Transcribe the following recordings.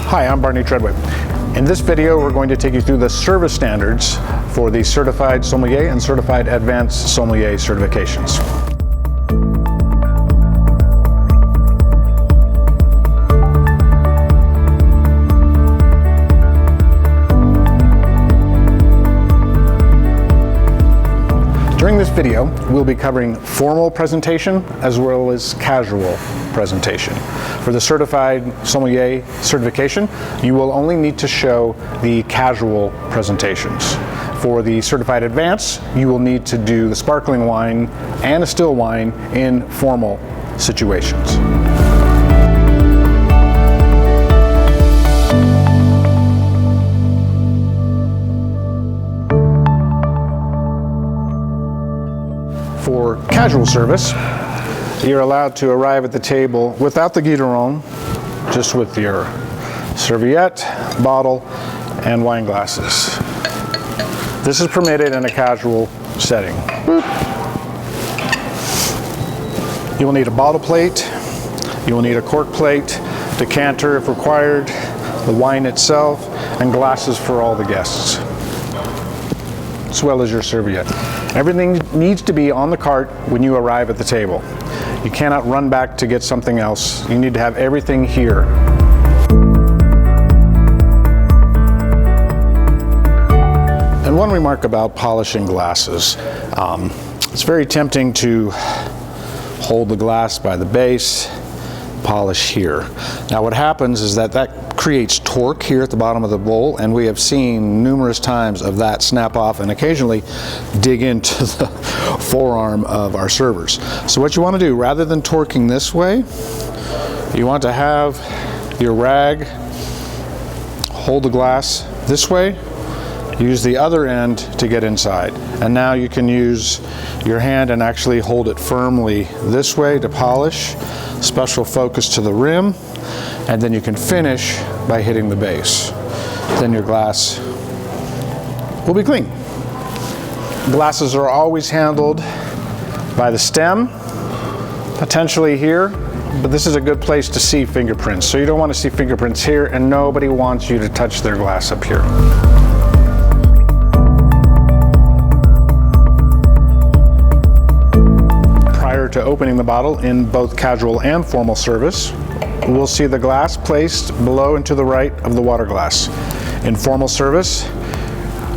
Hi, I'm Barney Treadway. In this video, we're going to take you through the service standards for the Certified Sommelier and Certified Advanced Sommelier certifications. During this video, we'll be covering formal presentation as well as casual presentation. For the Certified Sommelier certification, you will only need to show the casual presentations. For the Certified Advanced, you will need to do the sparkling wine and a still wine in formal situations. For casual service, you're allowed to arrive at the table without the guideron, just with your serviette, bottle, and wine glasses. This is permitted in a casual setting. Boop. You will need a bottle plate, you will need a cork plate, decanter if required, the wine itself, and glasses for all the guests, as well as your serviette. Everything needs to be on the cart when you arrive at the table. You cannot run back to get something else. You need to have everything here. And one remark about polishing glasses. It's very tempting to hold the glass by the base, polish here. Now what happens is that creates torque here at the bottom of the bowl, and we have seen numerous times of that snap off and occasionally dig into the forearm of our servers. So what you want to do, rather than torquing this way, you want to have your rag hold the glass this way, use the other end to get inside. And now you can use your hand and actually hold it firmly this way to polish, special focus to the rim, and then you can finish by hitting the base. Then your glass will be clean. Glasses are always handled by the stem, potentially here, but this is a good place to see fingerprints. So you don't want to see fingerprints here, and nobody wants you to touch their glass up here. Prior to opening the bottle in both casual and formal service, we'll see the glass placed below and to the right of the water glass. In formal service,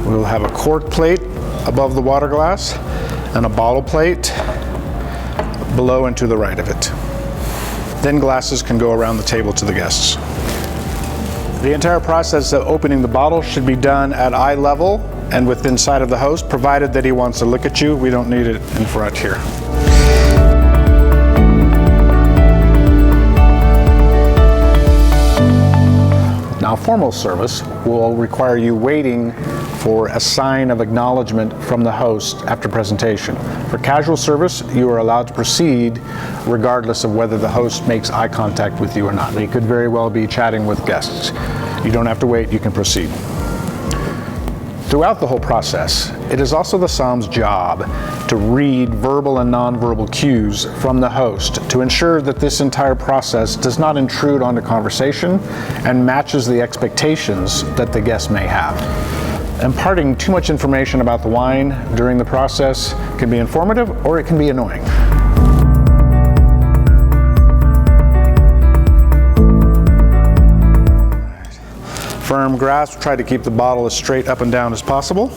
we'll have a cork plate above the water glass and a bottle plate below and to the right of it. Then glasses can go around the table to the guests. The entire process of opening the bottle should be done at eye level and within sight of the host, provided that he wants to look at you. We don't need it in front here. Now, formal service will require you waiting for a sign of acknowledgement from the host after presentation. For casual service, you are allowed to proceed regardless of whether the host makes eye contact with you or not. They could very well be chatting with guests. You don't have to wait, you can proceed. Throughout the whole process, it is also the som's job to read verbal and nonverbal cues from the host to ensure that this entire process does not intrude onto conversation and matches the expectations that the guest may have. Imparting too much information about the wine during the process can be informative or it can be annoying. Firm grasp, try to keep the bottle as straight up and down as possible.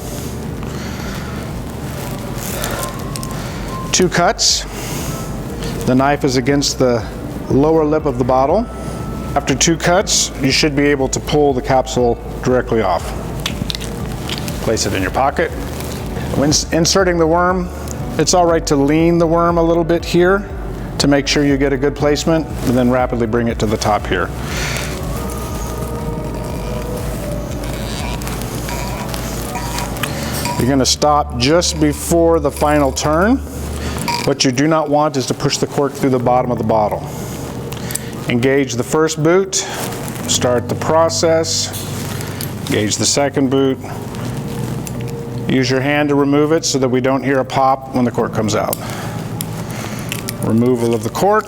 2 cuts. The knife is against the lower lip of the bottle. After 2 cuts, you should be able to pull the capsule directly off. Place it in your pocket. When inserting the worm, it's all right to lean the worm a little bit here to make sure you get a good placement, and then rapidly bring it to the top here. You're going to stop just before the final turn. What you do not want is to push the cork through the bottom of the bottle. Engage the first boot, start the process, engage the second boot. Use your hand to remove it so that we don't hear a pop when the cork comes out. Removal of the cork.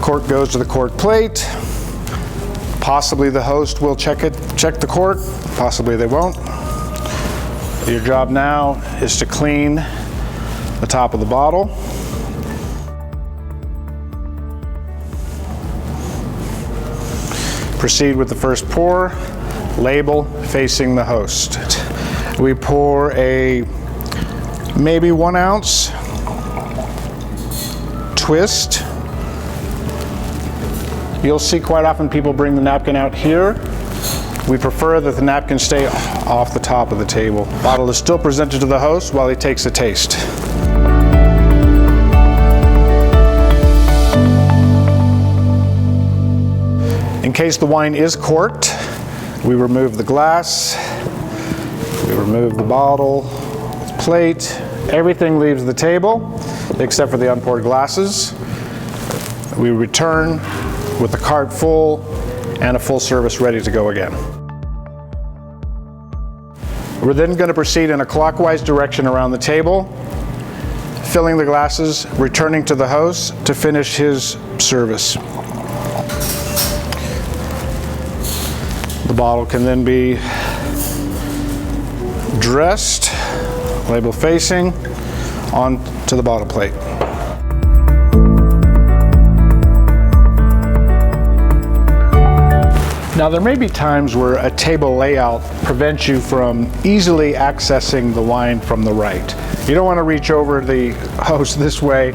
Cork goes to the cork plate. Possibly the host will check the cork, possibly they won't. Your job now is to clean the top of the bottle. Proceed with the first pour, label facing the host. We pour a maybe 1 ounce twist. You'll see quite often people bring the napkin out here. We prefer that the napkin stay off the top of the table. The bottle is still presented to the host while he takes a taste. In case the wine is corked, we remove the glass, we remove the bottle, plate, everything leaves the table except for the unpoured glasses. We return with the cart full and a full service ready to go again. We're then going to proceed in a clockwise direction around the table, filling the glasses, returning to the host to finish his service. The bottle can then be dressed, label facing, onto the bottle plate. Now there may be times where a table layout prevents you from easily accessing the wine from the right. You don't want to reach over the host this way,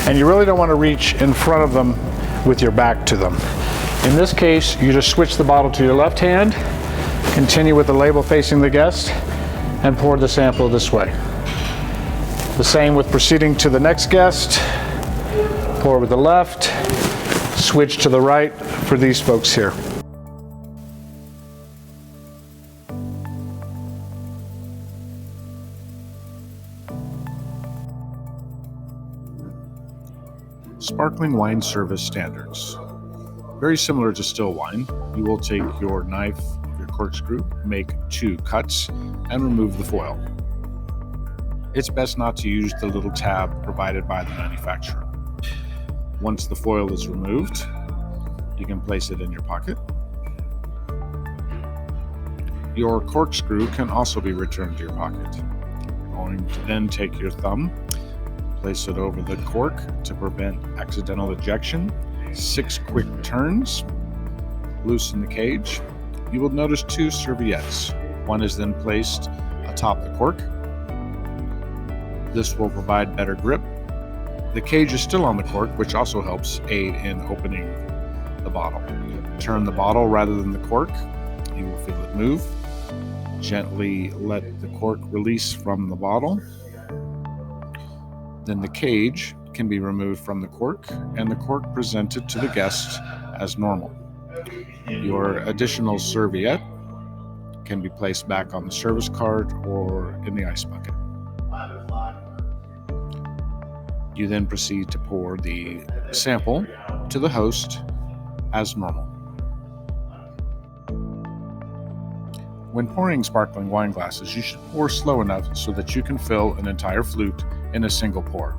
and you really don't want to reach in front of them with your back to them. In this case, you just switch the bottle to your left hand, continue with the label facing the guest, and pour the sample this way. The same with proceeding to the next guest, pour with the left, switch to the right for these folks here. Sparkling wine service standards. Very similar to still wine, you will take your knife, your corkscrew, make 2 cuts, and remove the foil. It's best not to use the little tab provided by the manufacturer. Once the foil is removed, you can place it in your pocket. Your corkscrew can also be returned to your pocket. You're going to then take your thumb, place it over the cork to prevent accidental ejection. 6 quick turns, loosen the cage. You will notice 2 serviettes. One is then placed atop the cork. This will provide better grip. The cage is still on the cork, which also helps aid in opening the bottle. Turn the bottle rather than the cork. You will feel it move. Gently let the cork release from the bottle. Then the cage can be removed from the cork and the cork presented to the guest as normal. Your additional serviette can be placed back on the service cart or in the ice bucket. You then proceed to pour the sample to the host as normal. When pouring sparkling wine glasses, you should pour slow enough so that you can fill an entire flute in a single pour.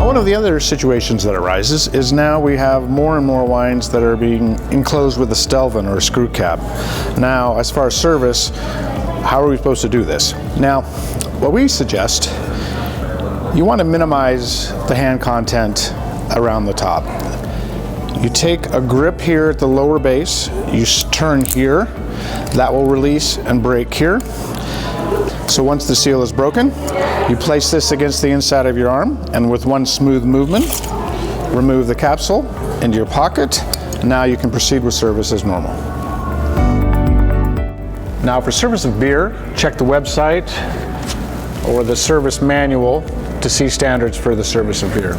One of the other situations that arises is now we have more and more wines that are being enclosed with a stelvin or a screw cap. Now, as far as service, how are we supposed to do this? Now, what we suggest, you want to minimize the hand content around the top. You take a grip here at the lower base, you turn here, that will release and break here. So once the seal is broken, you place this against the inside of your arm, and with one smooth movement, remove the capsule into your pocket. Now you can proceed with service as normal. Now for service of beer, check the website or the service manual to see standards for the service of beer.